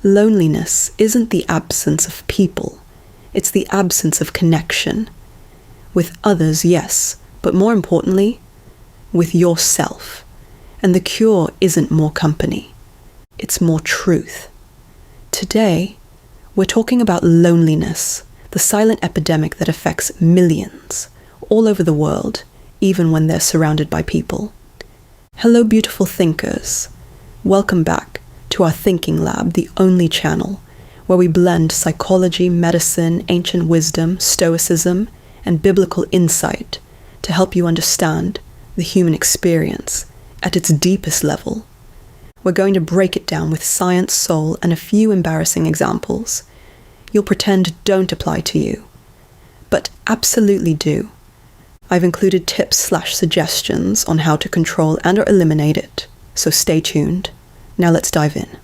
Loneliness isn't the absence of people, it's the absence of connection. With others, yes, but more importantly, with yourself. And the cure isn't more company, it's more truth. Today, we're talking about loneliness, the silent epidemic that affects millions all over the world, even when they're surrounded by people. Hello, beautiful thinkers. Welcome back to our Thinking Lab, the only channel where we blend psychology, medicine, ancient wisdom, stoicism, and biblical insight to help you understand the human experience at its deepest level. We're going to break it down with science, soul, and a few embarrassing examples you'll pretend don't apply to you, but absolutely do. I've included tips/suggestions on how to control and or eliminate it, so stay tuned. Now let's dive in.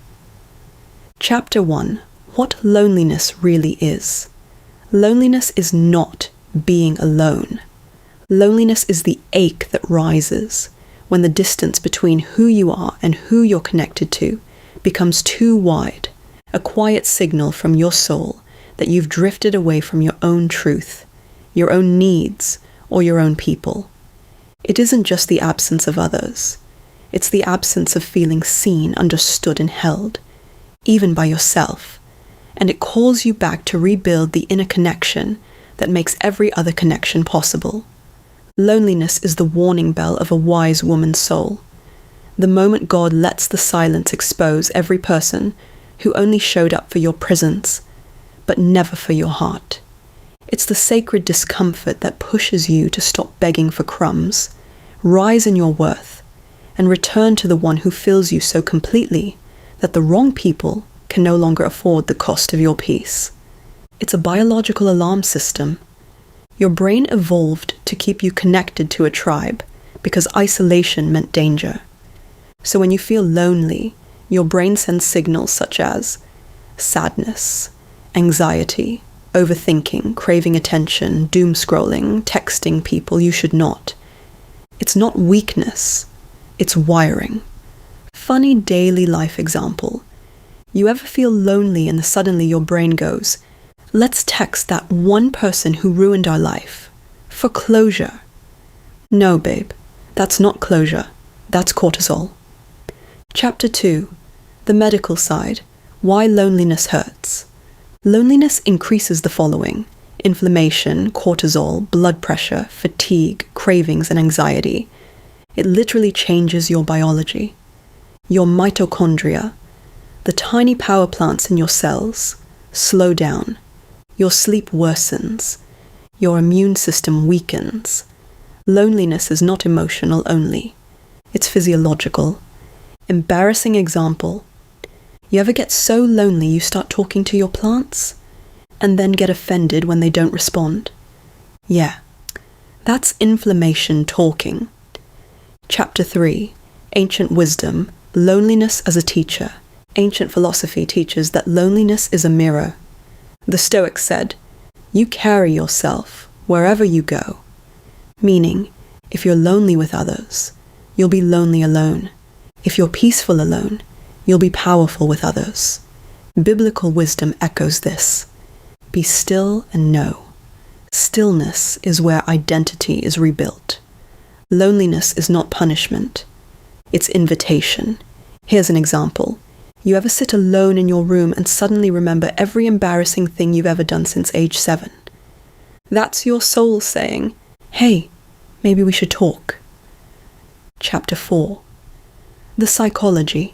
Chapter 1. What loneliness really is. Loneliness is not being alone. Loneliness is the ache that rises when the distance between who you are and who you're connected to becomes too wide, a quiet signal from your soul that you've drifted away from your own truth, your own needs, or your own people. It isn't just the absence of others. It's the absence of feeling seen, understood, and held, even by yourself. And it calls you back to rebuild the inner connection that makes every other connection possible. Loneliness is the warning bell of a wise woman's soul. The moment God lets the silence expose every person who only showed up for your presence, but never for your heart. It's the sacred discomfort that pushes you to stop begging for crumbs, rise in your worth, and return to the one who fills you so completely that the wrong people can no longer afford the cost of your peace. It's a biological alarm system. Your brain evolved to keep you connected to a tribe because isolation meant danger. So when you feel lonely, your brain sends signals such as sadness, anxiety, overthinking, craving attention, doom scrolling, texting people you should not. It's not weakness, it's wiring. Funny daily life example. You ever feel lonely and suddenly your brain goes, let's text that one person who ruined our life for closure. No, babe, that's not closure, that's cortisol. Chapter 2. The medical side. Why loneliness hurts. Loneliness increases the following: inflammation, cortisol, blood pressure, fatigue, cravings, and anxiety. It literally changes your biology. Your mitochondria, the tiny power plants in your cells, slow down. Your sleep worsens. Your immune system weakens. Loneliness is not emotional only. It's physiological. Embarrassing example. You ever get so lonely you start talking to your plants and then get offended when they don't respond? Yeah, that's inflammation talking. Chapter 3. Ancient wisdom. Loneliness as a teacher. Ancient philosophy teaches that loneliness is a mirror. The Stoics said, you carry yourself wherever you go. Meaning, if you're lonely with others, you'll be lonely alone. If you're peaceful alone, you'll be powerful with others. Biblical wisdom echoes this. Be still and know. Stillness is where identity is rebuilt. Loneliness is not punishment. It's invitation. Here's an example. You ever sit alone in your room and suddenly remember every embarrassing thing you've ever done since age 7? That's your soul saying, hey, maybe we should talk. Chapter 4. The psychology.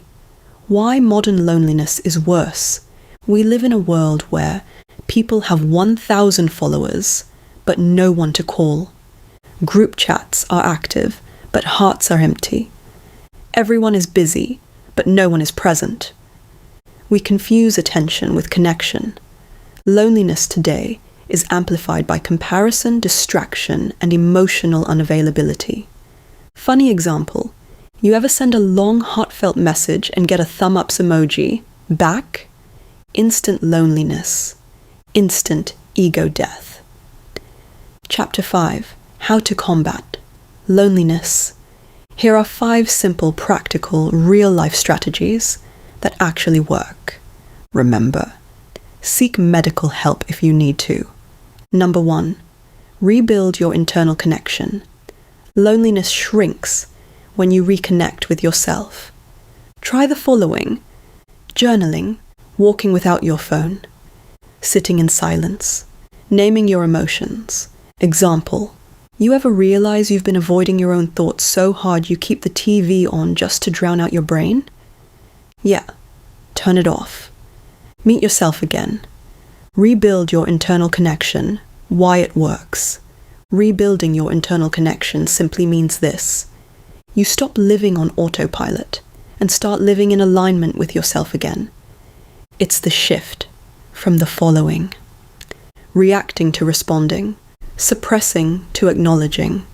Why modern loneliness is worse. We live in a world where people have 1,000 followers, but no one to call. Group chats are active, but hearts are empty. Everyone is busy, but no one is present. We confuse attention with connection. Loneliness today is amplified by comparison, distraction, and emotional unavailability. Funny example. You ever send a long, heartfelt message and get a thumb-ups emoji back? Instant loneliness. Instant ego death. Chapter 5. How to combat loneliness. Here are 5 simple, practical, real-life strategies that actually work. Remember, seek medical help if you need to. Number 1, rebuild your internal connection. Loneliness shrinks when you reconnect with yourself. Try the following: journaling, walking without your phone, sitting in silence, naming your emotions. Example, you ever realize you've been avoiding your own thoughts so hard you keep the TV on just to drown out your brain? Yeah, turn it off. Meet yourself again. Rebuild your internal connection. Why it works. Rebuilding your internal connection simply means this: you stop living on autopilot and start living in alignment with yourself again. It's the shift from the following: reacting to responding, suppressing to acknowledging,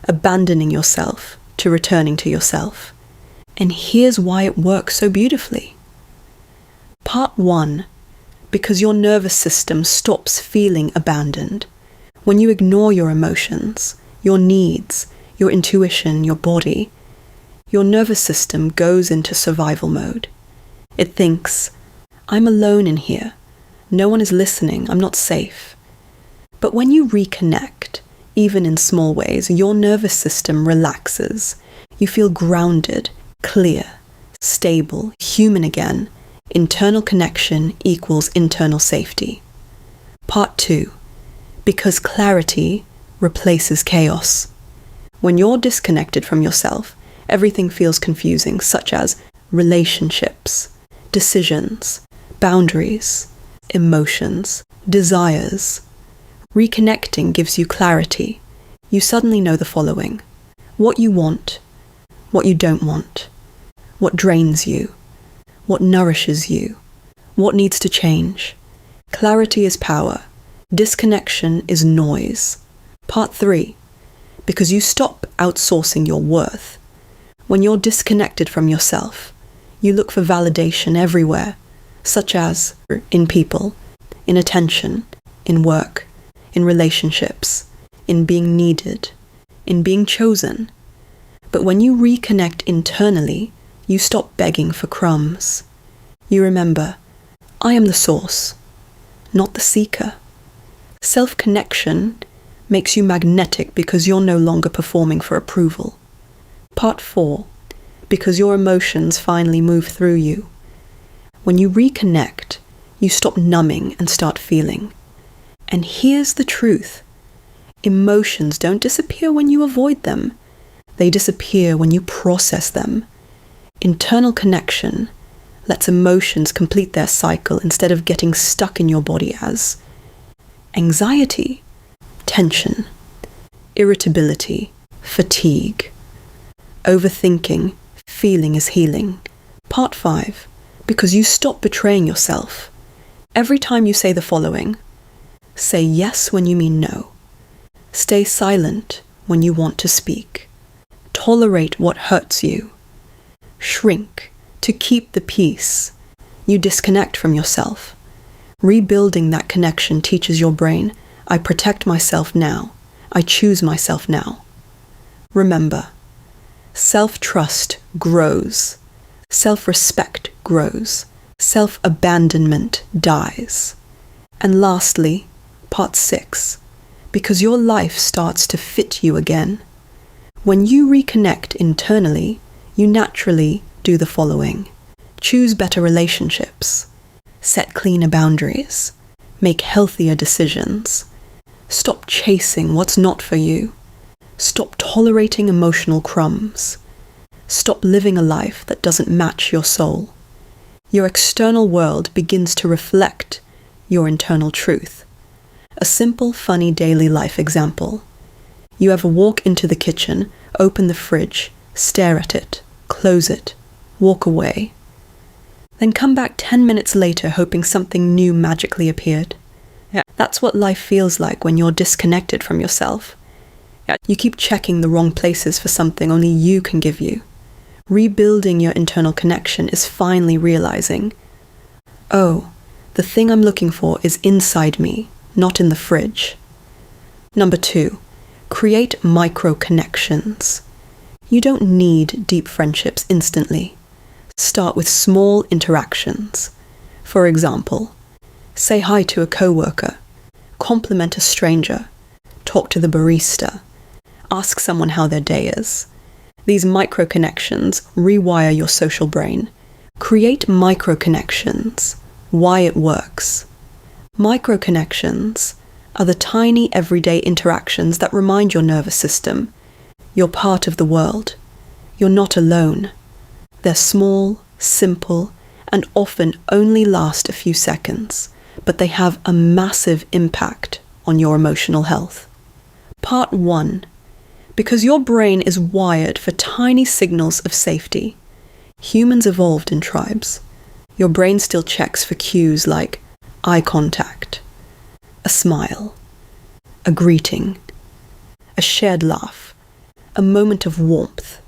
abandoning yourself to returning to yourself. And here's why it works so beautifully. Part 1, because your nervous system stops feeling abandoned. When you ignore your emotions, your needs, your intuition, your body, your nervous system goes into survival mode. It thinks, I'm alone in here. No one is listening. I'm not safe. But when you reconnect, even in small ways, your nervous system relaxes. You feel grounded, clear, stable, human again. Internal connection equals internal safety. Part 2, because clarity replaces chaos. When you're disconnected from yourself, everything feels confusing, such as relationships, decisions, boundaries, emotions, desires. Reconnecting gives you clarity. You suddenly know the following: what you want, what you don't want, what drains you, what nourishes you, what needs to change. Clarity is power. Disconnection is noise. Part 3, because you stop outsourcing your worth. When you're disconnected from yourself, you look for validation everywhere, such as in people, in attention, in work, in relationships, in being needed, in being chosen. But when you reconnect internally, you stop begging for crumbs. You remember, I am the source, not the seeker. Self-connection makes you magnetic because you're no longer performing for approval. Part 4, because your emotions finally move through you. When you reconnect, you stop numbing and start feeling. And here's the truth: emotions don't disappear when you avoid them. They disappear when you process them. Internal connection lets emotions complete their cycle instead of getting stuck in your body as anxiety, tension, irritability, fatigue, overthinking. Feeling is healing. Part 5, because you stop betraying yourself. Every time you say the following: say yes when you mean no. Stay silent when you want to speak. Tolerate what hurts you. Shrink to keep the peace. You disconnect from yourself. Rebuilding that connection teaches your brain, I protect myself now. I choose myself now. Remember, self-trust grows. Self-respect grows. Self-abandonment dies. And lastly, part 6, because your life starts to fit you again. When you reconnect internally, you naturally do the following: choose better relationships, set cleaner boundaries, make healthier decisions, stop chasing what's not for you, stop tolerating emotional crumbs, stop living a life that doesn't match your soul. Your external world begins to reflect your internal truth. A simple, funny daily life example. You ever walk into the kitchen, open the fridge, stare at it, close it, walk away, then come back 10 minutes later hoping something new magically appeared? Yeah. That's what life feels like when you're disconnected from yourself. Yeah. You keep checking the wrong places for something only you can give you. Rebuilding your internal connection is finally realizing, oh, the thing I'm looking for is inside me, not in the fridge. Number 2, create micro connections. You don't need deep friendships instantly. Start with small interactions. For example, say hi to a coworker, compliment a stranger, talk to the barista, ask someone how their day is. These micro-connections rewire your social brain. Create micro-connections. Why it works. Micro-connections are the tiny everyday interactions that remind your nervous system you're part of the world. You're not alone. They're small, simple, and often only last a few seconds, but they have a massive impact on your emotional health. Part 1. Because your brain is wired for tiny signals of safety. Humans evolved in tribes. Your brain still checks for cues like eye contact, a smile, a greeting, a shared laugh, a moment of warmth.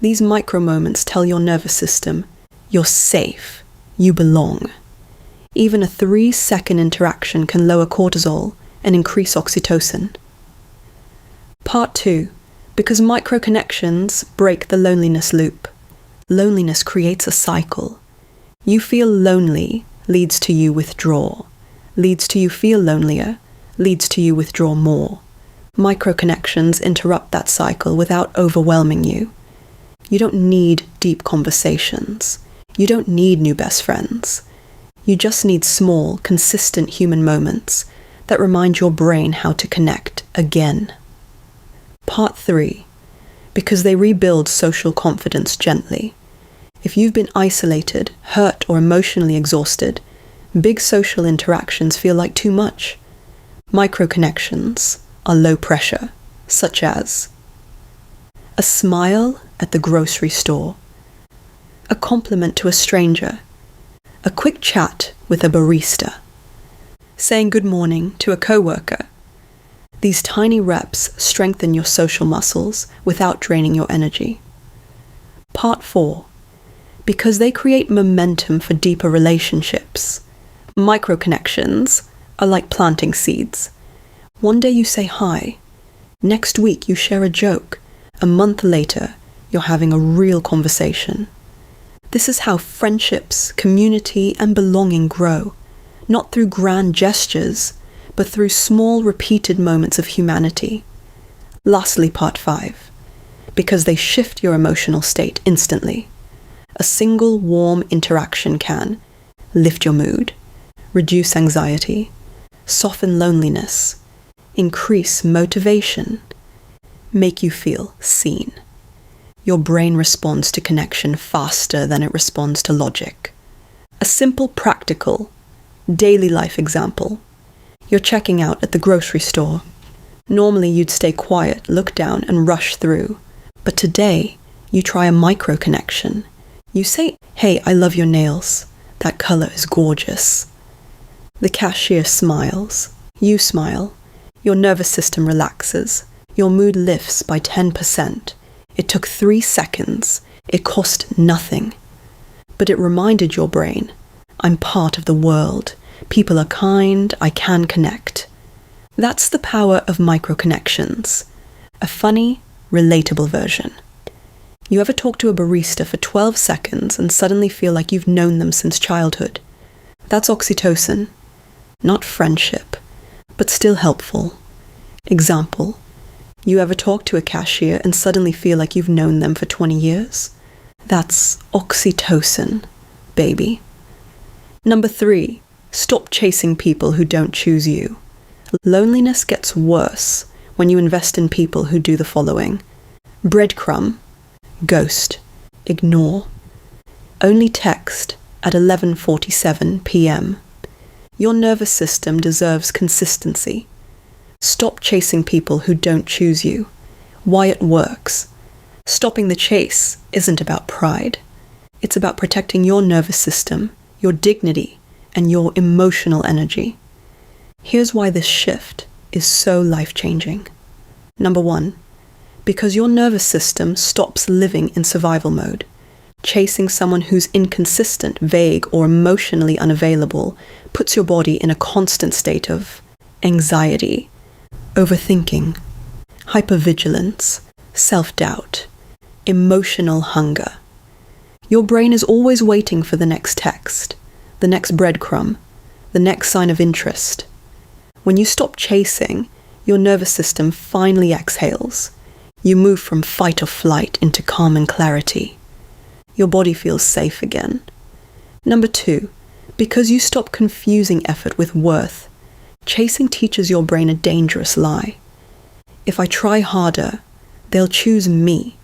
These micro moments tell your nervous system, you're safe, you belong. Even a 3-second interaction can lower cortisol and increase oxytocin. Part 2. Because micro-connections break the loneliness loop. Loneliness creates a cycle. You feel lonely leads to you withdraw, leads to you feel lonelier, leads to you withdraw more. Micro-connections interrupt that cycle without overwhelming you. You don't need deep conversations. You don't need new best friends. You just need small, consistent human moments that remind your brain how to connect again. Part 3. Because they rebuild social confidence gently. If you've been isolated, hurt, or emotionally exhausted, big social interactions feel like too much. Micro-connections are low pressure, such as a smile at the grocery store, a compliment to a stranger, a quick chat with a barista, saying good morning to a coworker. These tiny reps strengthen your social muscles without draining your energy. Part 4. Because they create momentum for deeper relationships. Micro-connections are like planting seeds. One day you say hi. Next week you share a joke. A month later, you're having a real conversation. This is how friendships, community, and belonging grow. Not through grand gestures, but through small repeated moments of humanity. Lastly, part 5. Because they shift your emotional state instantly. A single warm interaction can lift your mood, reduce anxiety, soften loneliness, increase motivation, make you feel seen. Your brain responds to connection faster than it responds to logic. A simple, practical, daily life example. You're checking out at the grocery store. Normally you'd stay quiet, look down, and rush through. But today, you try a micro-connection. You say, "Hey, I love your nails. That color is gorgeous." The cashier smiles. You smile. Your nervous system relaxes. Your mood lifts by 10%. It took 3 seconds. It cost nothing. But it reminded your brain, I'm part of the world. People are kind. I can connect. That's the power of micro-connections. A funny, relatable version. You ever talk to a barista for 12 seconds and suddenly feel like you've known them since childhood? That's oxytocin. Not friendship, but still helpful. Example. You ever talk to a cashier and suddenly feel like you've known them for 20 years? That's oxytocin, baby. Number 3. Stop chasing people who don't choose you. Loneliness gets worse when you invest in people who do the following. Breadcrumb, ghost, ignore. Only text at 11:47 p.m. Your nervous system deserves consistency. Stop chasing people who don't choose you. Why it works. Stopping the chase isn't about pride. It's about protecting your nervous system, your dignity, and your emotional energy. Here's why this shift is so life-changing. Number 1. Because your nervous system stops living in survival mode. Chasing someone who's inconsistent, vague, or emotionally unavailable puts your body in a constant state of anxiety, overthinking, hypervigilance, self-doubt, emotional hunger. Your brain is always waiting for the next text, the next breadcrumb, the next sign of interest. When you stop chasing, your nervous system finally exhales. You move from fight or flight into calm and clarity. Your body feels safe again. Number 2, because you stop confusing effort with worth, chasing teaches your brain a dangerous lie. If I try harder, they'll choose me.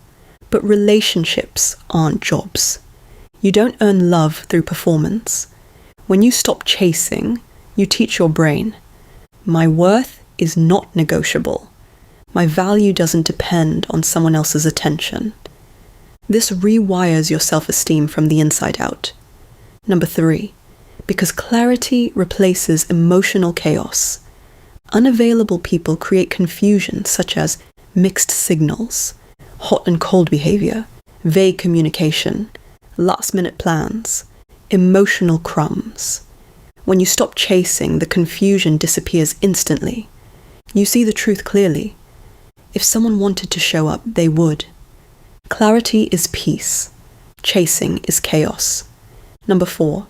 But relationships aren't jobs. You don't earn love through performance. When you stop chasing, you teach your brain, my worth is not negotiable. My value doesn't depend on someone else's attention. This rewires your self-esteem from the inside out. Number 3, because clarity replaces emotional chaos. Unavailable people create confusion such as mixed signals, hot and cold behavior, vague communication, last-minute plans, emotional crumbs. When you stop chasing, the confusion disappears instantly. You see the truth clearly. If someone wanted to show up, they would. Clarity is peace. Chasing is chaos. Number 4,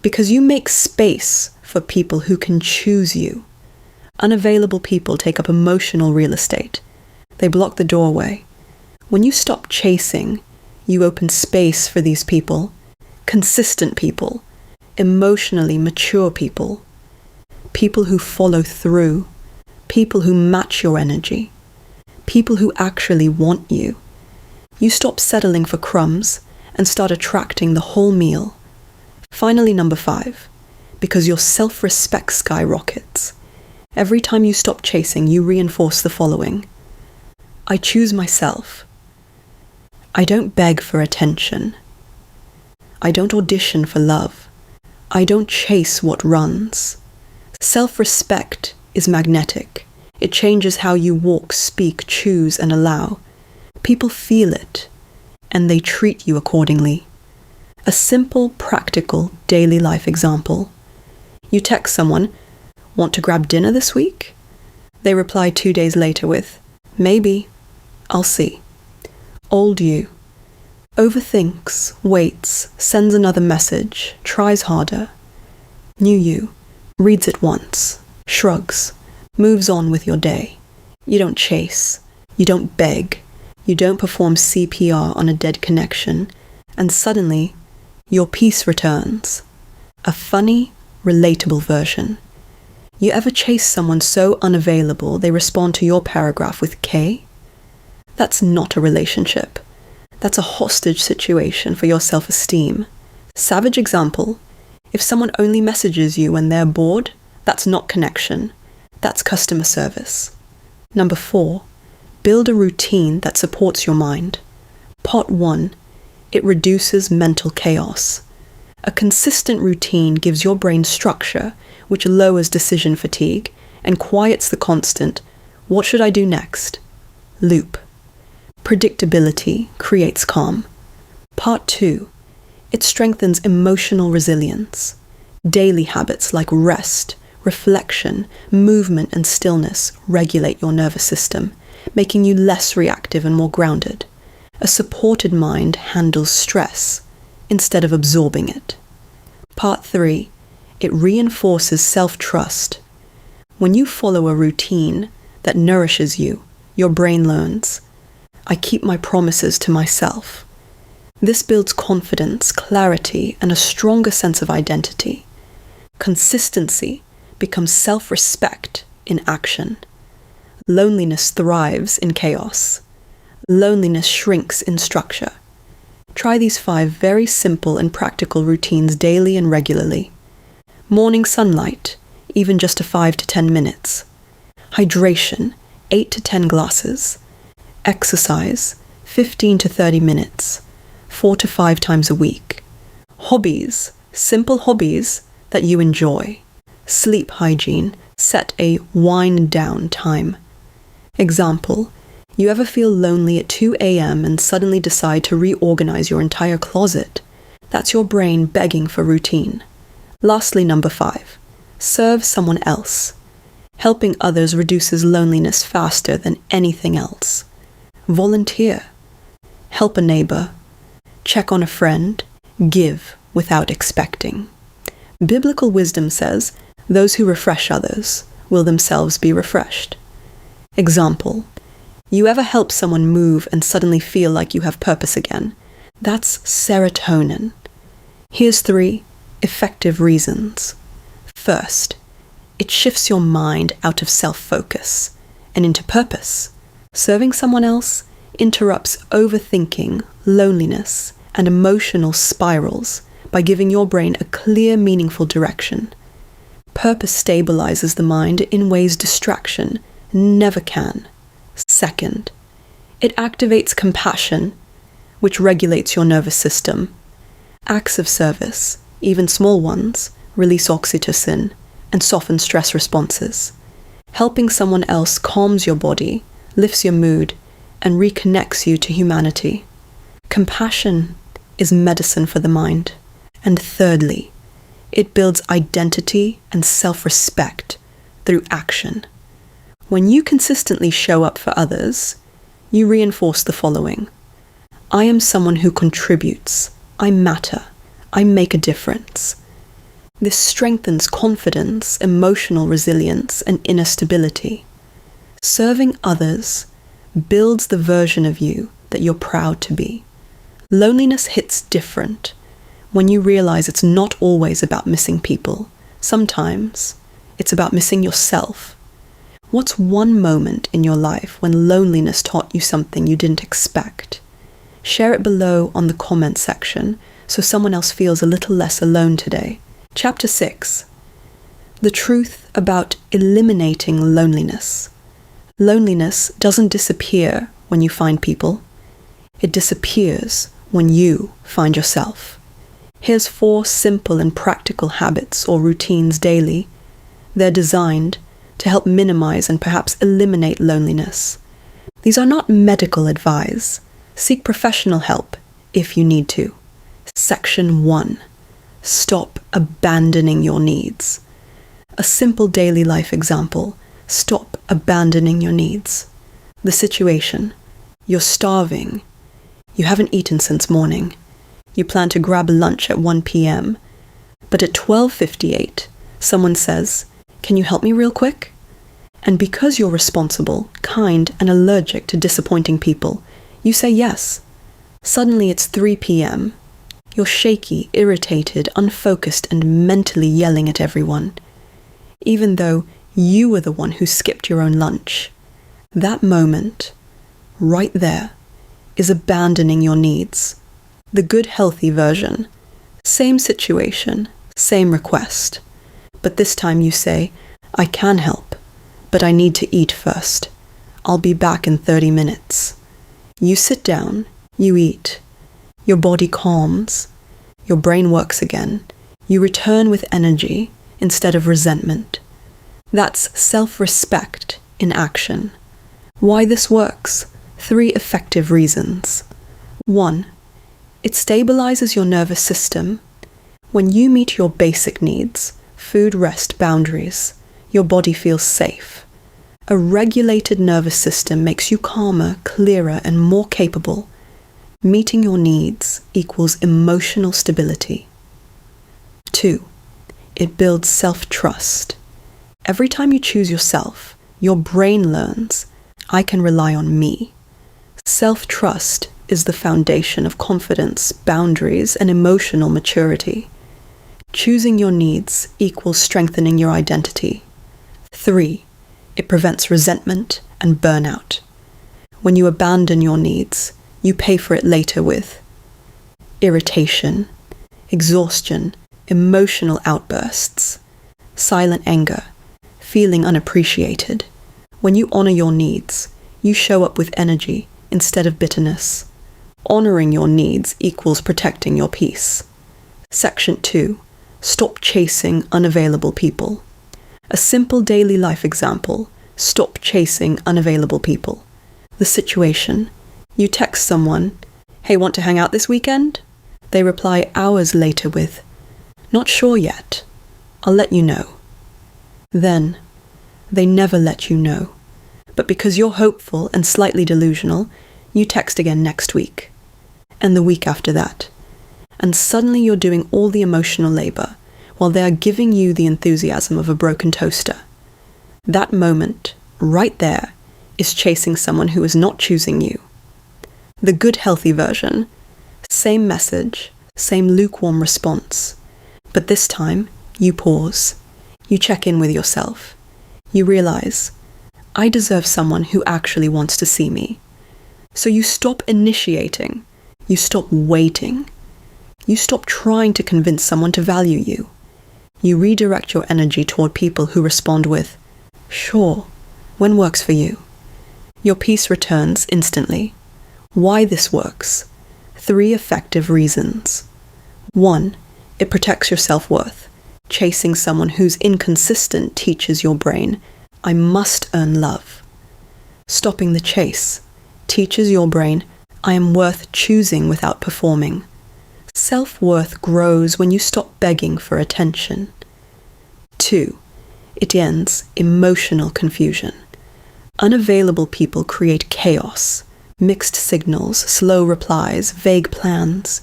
because you make space for people who can choose you. Unavailable people take up emotional real estate. They block the doorway. When you stop chasing, you open space for these people, consistent people, emotionally mature people, people who follow through, people who match your energy, people who actually want you. You stop settling for crumbs and start attracting the whole meal. Finally, number 5, because your self-respect skyrockets. Every time you stop chasing, you reinforce the following. I choose myself. I don't beg for attention. I don't audition for love. I don't chase what runs. Self-respect is magnetic. It changes how you walk, speak, choose, and allow. People feel it, and they treat you accordingly. A simple, practical, daily life example. You text someone, want to grab dinner this week? They reply 2 days later with, maybe, I'll see. Old you. Overthinks, waits, sends another message, tries harder. New you. Reads it once, shrugs, moves on with your day. You don't chase. You don't beg. You don't perform CPR on a dead connection. And suddenly, your peace returns. A funny, relatable version. You ever chase someone so unavailable they respond to your paragraph with K? That's not a relationship. That's a hostage situation for your self-esteem. Savage example, if someone only messages you when they're bored, that's not connection. That's customer service. Number 4, build a routine that supports your mind. Part 1, it reduces mental chaos. A consistent routine gives your brain structure, which lowers decision fatigue and quiets the constant, what should I do next? Loop. Predictability creates calm. Part 2, it strengthens emotional resilience. Daily habits like rest, reflection, movement, and stillness regulate your nervous system, making you less reactive and more grounded. A supported mind handles stress instead of absorbing it. Part 3, it reinforces self-trust. When you follow a routine that nourishes you, your brain learns, I keep my promises to myself. This builds confidence, clarity, and a stronger sense of identity. Consistency becomes self-respect in action. Loneliness thrives in chaos. Loneliness shrinks in structure. Try these 5 very simple and practical routines daily and regularly. Morning sunlight, even just 5 to 10 minutes. Hydration, 8 to 10 glasses. Exercise, 15 to 30 minutes, 4 to 5 times a week. Hobbies, simple hobbies that you enjoy. Sleep hygiene, set a wind down time. Example, you ever feel lonely at 2 a.m. and suddenly decide to reorganize your entire closet? That's your brain begging for routine. Lastly, number 5, serve someone else. Helping others reduces loneliness faster than anything else. Volunteer. Help a neighbor. Check on a friend. Give without expecting. Biblical wisdom says, those who refresh others will themselves be refreshed. Example, you ever help someone move and suddenly feel like you have purpose again? That's serotonin. Here's 3 effective reasons. First, it shifts your mind out of self-focus and into purpose. Serving someone else interrupts overthinking, loneliness, and emotional spirals by giving your brain a clear, meaningful direction. Purpose stabilizes the mind in ways distraction never can. Second, it activates compassion, which regulates your nervous system. Acts of service, even small ones, release oxytocin and soften stress responses. Helping someone else calms your body, lifts your mood, and reconnects you to humanity. Compassion is medicine for the mind. And thirdly, it builds identity and self-respect through action. When you consistently show up for others, you reinforce the following. I am someone who contributes. I matter. I make a difference. This strengthens confidence, emotional resilience, and inner stability. Serving others builds the version of you that you're proud to be. Loneliness hits different when you realize it's not always about missing people. Sometimes it's about missing yourself. What's one moment in your life when loneliness taught you something you didn't expect? Share it below on the comment section so someone else feels a little less alone today. Chapter 6. The truth about eliminating loneliness. Loneliness doesn't disappear when you find people. It disappears when you find yourself. Here's 4 simple and practical habits or routines daily. They're designed to help minimize and perhaps eliminate loneliness. These are not medical advice. Seek professional help if you need to. Section 1. Stop abandoning your needs. A simple daily life example. Stop abandoning your needs. The situation. You're starving. You haven't eaten since morning. You plan to grab lunch at 1 p.m. But at 12:58, someone says, "Can you help me real quick?" And because you're responsible, kind, and allergic to disappointing people, you say yes. Suddenly it's 3 p.m. You're shaky, irritated, unfocused, and mentally yelling at everyone, even though you were the one who skipped your own lunch. That moment, right there, is abandoning your needs. The good, healthy version. Same situation, same request. But this time you say, "I can help, but I need to eat first. I'll be back in 30 minutes. You sit down, you eat. Your body calms. Your brain works again. You return with energy instead of resentment. That's self-respect in action. Why this works? 3 effective reasons. 1. It stabilizes your nervous system. When you meet your basic needs, food, rest, boundaries, your body feels safe. A regulated nervous system makes you calmer, clearer, and more capable. Meeting your needs equals emotional stability. 2. It builds self-trust. Every time you choose yourself, your brain learns, I can rely on me. Self-trust is the foundation of confidence, boundaries, and emotional maturity. Choosing your needs equals strengthening your identity. 3. It prevents resentment and burnout. When you abandon your needs, you pay for it later with irritation, exhaustion, emotional outbursts, silent anger, feeling unappreciated. When you honor your needs, you show up with energy instead of bitterness. Honoring your needs equals protecting your peace. Section 2. Stop chasing unavailable people. A simple daily life example. Stop chasing unavailable people. The situation. You text someone, "Hey, want to hang out this weekend?" They reply hours later with, "Not sure yet. I'll let you know." Then, they never let you know. But because you're hopeful and slightly delusional, you text again next week. And the week after that. And suddenly you're doing all the emotional labor, while they are giving you the enthusiasm of a broken toaster. That moment, right there, is chasing someone who is not choosing you. The good, healthy version, same message, same lukewarm response, but this time you pause, you check in with yourself, you realize, I deserve someone who actually wants to see me. So you stop initiating, you stop waiting, you stop trying to convince someone to value you. You redirect your energy toward people who respond with, sure, when works for you. Your peace returns instantly. Why this works? 3 effective reasons. 1, it protects your self-worth. Chasing someone who's inconsistent teaches your brain, I must earn love. Stopping the chase teaches your brain, I am worth choosing without performing. Self-worth grows when you stop begging for attention. 2, it ends emotional confusion. Unavailable people create chaos, mixed signals, slow replies, vague plans.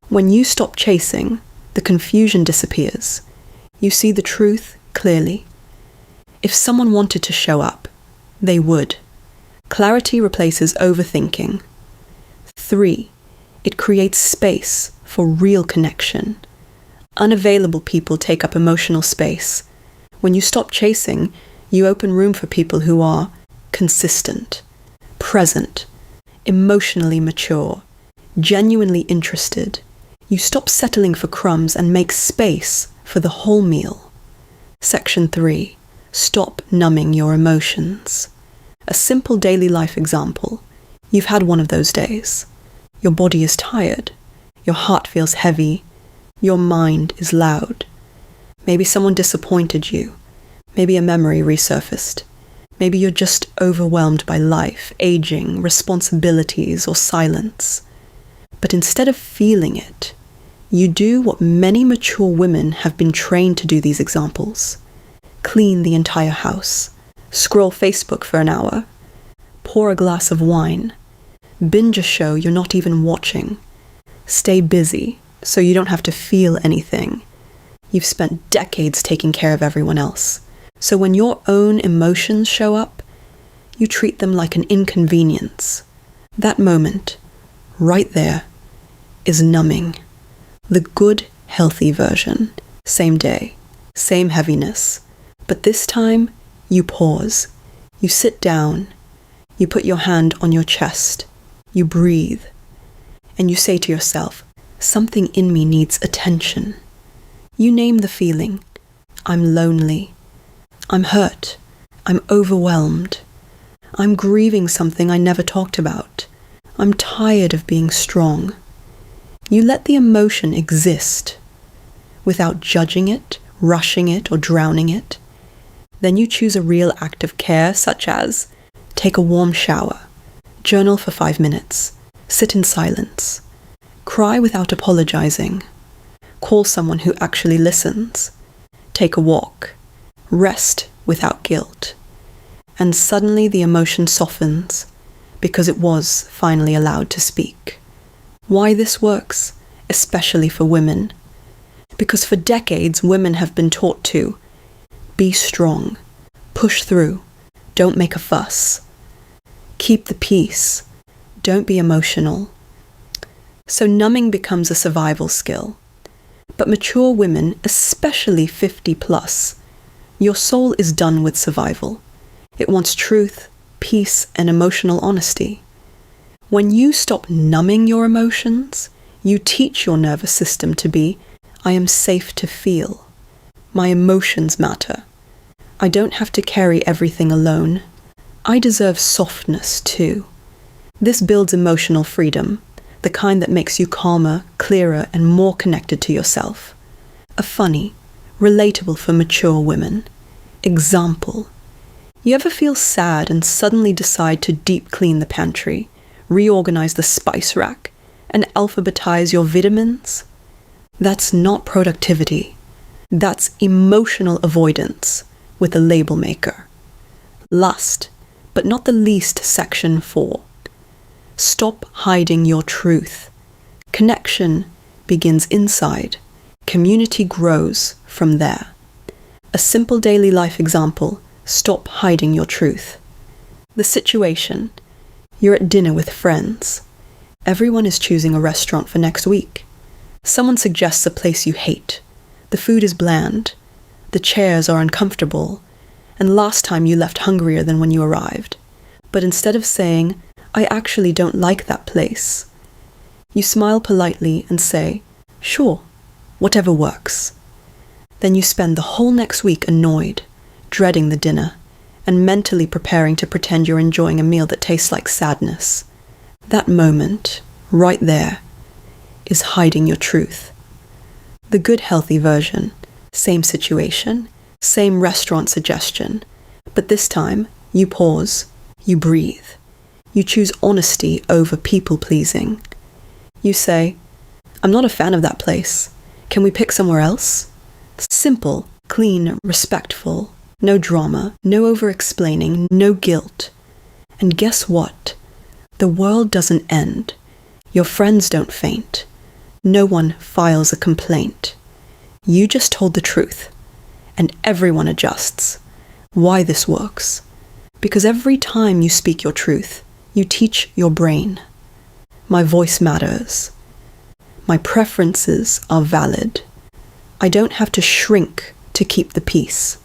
When you stop chasing, the confusion disappears. You see the truth clearly. If someone wanted to show up, they would. Clarity replaces overthinking. 3, it creates space for real connection. Unavailable people take up emotional space. When you stop chasing, you open room for people who are consistent, present, emotionally mature, genuinely interested. You stop settling for crumbs and make space for the whole meal. Section 3. Stop numbing your emotions. A simple daily life example. You've had one of those days. Your body is tired. Your heart feels heavy. Your mind is loud. Maybe someone disappointed you. Maybe a memory resurfaced. Maybe you're just overwhelmed by life, aging, responsibilities, or silence. But instead of feeling it, you do what many mature women have been trained to do these examples. Clean the entire house. Scroll Facebook for an hour. Pour a glass of wine. Binge a show you're not even watching. Stay busy so you don't have to feel anything. You've spent decades taking care of everyone else. So when your own emotions show up, you treat them like an inconvenience. That moment, right there, is numbing. The good, healthy version. Same day, same heaviness. But this time, you pause. You sit down. You put your hand on your chest. You breathe. And you say to yourself, something in me needs attention. You name the feeling. I'm lonely. I'm hurt. I'm overwhelmed. I'm grieving something I never talked about. I'm tired of being strong. You let the emotion exist without judging it, rushing it, or drowning it. Then you choose a real act of care, such as take a warm shower, journal for 5 minutes, sit in silence, cry without apologizing, call someone who actually listens, take a walk, rest without guilt. And suddenly the emotion softens because it was finally allowed to speak. Why this works, especially for women? Because for decades women have been taught to be strong, push through, don't make a fuss, keep the peace, don't be emotional. So numbing becomes a survival skill. But mature women, especially 50 plus, your soul is done with survival. It wants truth, peace, and emotional honesty. When you stop numbing your emotions, you teach your nervous system to be, I am safe to feel. My emotions matter. I don't have to carry everything alone. I deserve softness too. This builds emotional freedom, the kind that makes you calmer, clearer, and more connected to yourself. A funny, relatable for mature women example. You ever feel sad and suddenly decide to deep clean the pantry, reorganize the spice rack, and alphabetize your vitamins? That's not productivity. That's emotional avoidance with a label maker. Last, but not the least, section 4. Stop hiding your truth. Connection begins inside. Community grows from there. A simple daily life example: stop hiding your truth. The situation: you're at dinner with friends. Everyone is choosing a restaurant for next week. Someone suggests a place you hate. The food is bland. The chairs are uncomfortable. And last time you left hungrier than when you arrived. But instead of saying, "I actually don't like that place," you smile politely and say, "Sure, whatever works." Then you spend the whole next week annoyed, dreading the dinner, and mentally preparing to pretend you're enjoying a meal that tastes like sadness. That moment, right there, is hiding your truth. The good, healthy version: same situation, same restaurant suggestion, but this time you pause, you breathe, you choose honesty over people-pleasing. You say, "I'm not a fan of that place. Can we pick somewhere else?" Simple, clean, respectful, no drama, no over-explaining, no guilt. And guess what? The world doesn't end. Your friends don't faint. No one files a complaint. You just told the truth, and everyone adjusts. Why this works? Because every time you speak your truth, you teach your brain: my voice matters. My preferences are valid. I don't have to shrink to keep the peace.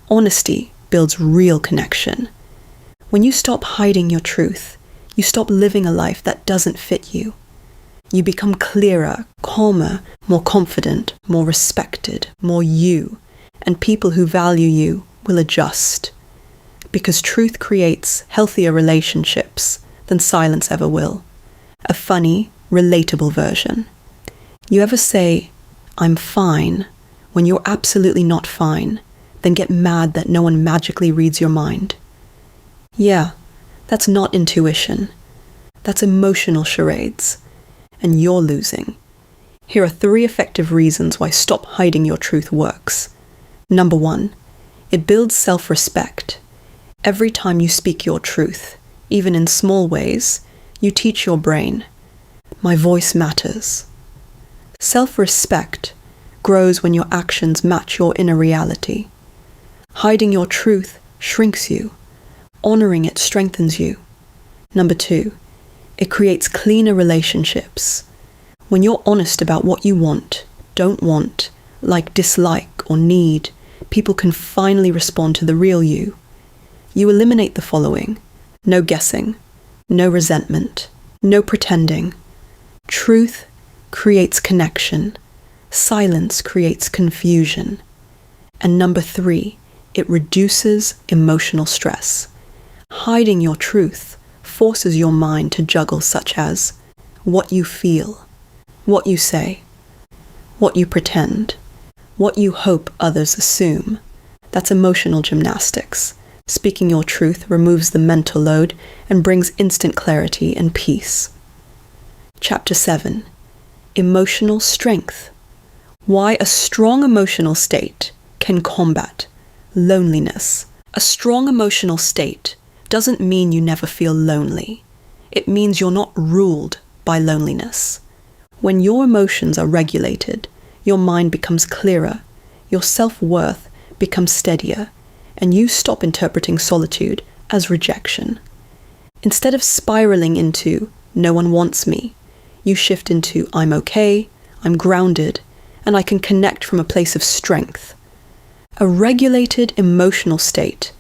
Honesty builds real connection. When you stop hiding your truth, you stop living a life that doesn't fit you. You become clearer, calmer, more confident, more respected, more you, and people who value you will adjust. Because truth creates healthier relationships than silence ever will. A funny, relatable version. You ever say, "I'm fine," when you're absolutely not fine, then get mad that no one magically reads your mind? Yeah, that's not intuition. That's emotional charades. And you're losing. Here are 3 effective reasons why stop hiding your truth works. Number 1, it builds self-respect. Every time you speak your truth, even in small ways, you teach your brain, my voice matters. Self-respect grows when your actions match your inner reality. Hiding your truth shrinks you. Honoring it strengthens you. Number 2, it creates cleaner relationships. When you're honest about what you want, don't want, like, dislike, or need, people can finally respond to the real you. You eliminate the following: no guessing, no resentment, no pretending. Truth creates connection. Silence creates confusion. And number 3, it reduces emotional stress. Hiding your truth forces your mind to juggle such as what you feel, what you say, what you pretend, what you hope others assume. That's emotional gymnastics. Speaking your truth removes the mental load and brings instant clarity and peace. Chapter 7. Emotional strength. Why a strong emotional state can combat loneliness. A strong emotional state doesn't mean you never feel lonely. It means you're not ruled by loneliness. When your emotions are regulated, your mind becomes clearer, your self-worth becomes steadier, and you stop interpreting solitude as rejection. Instead of spiraling into "no one wants me," you shift into "I'm okay, I'm grounded, and I can connect from a place of strength." A regulated emotional state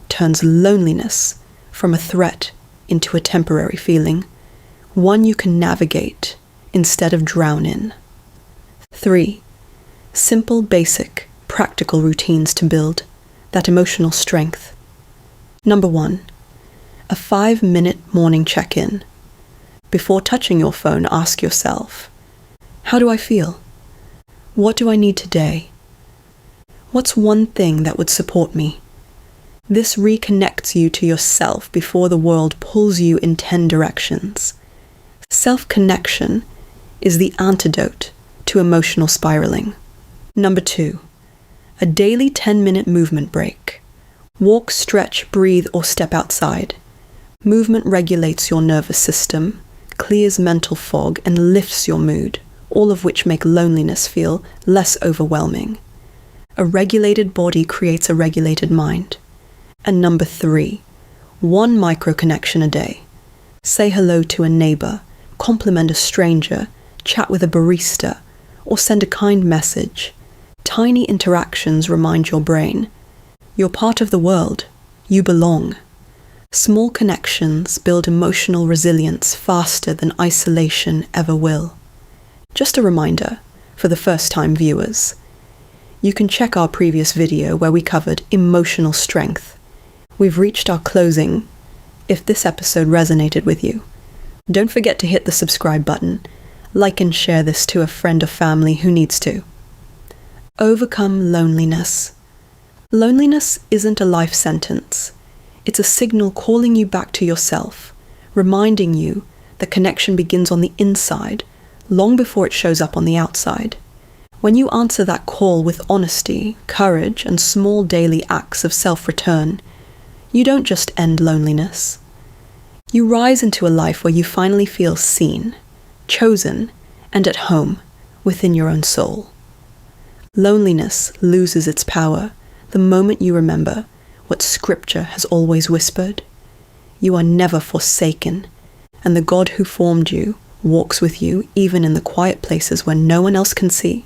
turns loneliness from a threat into a temporary feeling, one you can navigate instead of drown in. 3. Simple, basic, practical routines to build that emotional strength. Number 1, a 5-minute morning check-in. Before touching your phone, ask yourself, how do I feel? What do I need today? What's one thing that would support me? This reconnects you to yourself before the world pulls you in 10 directions. Self-connection is the antidote to emotional spiraling. Number 2, a daily 10-minute movement break. Walk, stretch, breathe, or step outside. Movement regulates your nervous system, clears mental fog, and lifts your mood, all of which make loneliness feel less overwhelming. A regulated body creates a regulated mind. And number 3, one micro-connection a day. Say hello to a neighbor, compliment a stranger, chat with a barista, or send a kind message. Tiny interactions remind your brain, you're part of the world, you belong. Small connections build emotional resilience faster than isolation ever will. Just a reminder, for the first-time viewers, you can check our previous video where we covered emotional strength. We've reached our closing. If this episode resonated with you, don't forget to hit the subscribe button, like and share this to a friend or family who needs to. Overcome loneliness. Loneliness isn't a life sentence. It's a signal calling you back to yourself, reminding you that connection begins on the inside, long before it shows up on the outside. When you answer that call with honesty, courage, and small daily acts of self-return, you don't just end loneliness. You rise into a life where you finally feel seen, chosen, and at home within your own soul. Loneliness loses its power the moment you remember what Scripture has always whispered. You are never forsaken, and the God who formed you walks with you even in the quiet places where no one else can see.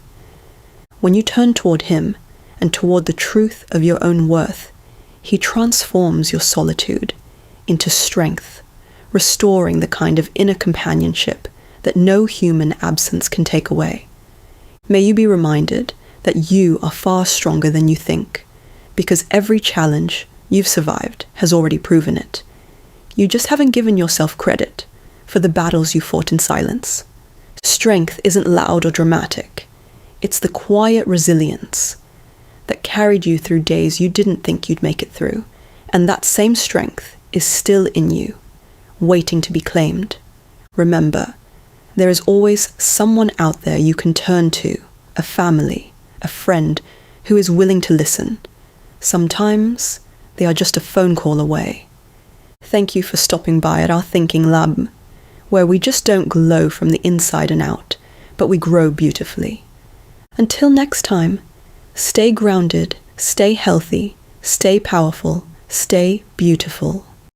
When you turn toward Him and toward the truth of your own worth, He transforms your solitude into strength, restoring the kind of inner companionship that no human absence can take away. May you be reminded that you are far stronger than you think, because every challenge you've survived has already proven it. You just haven't given yourself credit for the battles you fought in silence. Strength isn't loud or dramatic. It's the quiet resilience that carried you through days you didn't think you'd make it through, and that same strength is still in you, waiting to be claimed. Remember, there is always someone out there you can turn to, a family, a friend who is willing to listen. Sometimes they are just a phone call away. Thank you for stopping by at our Thinking Lab, where we just don't glow from the inside and out, but we grow beautifully. Until next time, stay grounded, stay healthy, stay powerful, stay beautiful.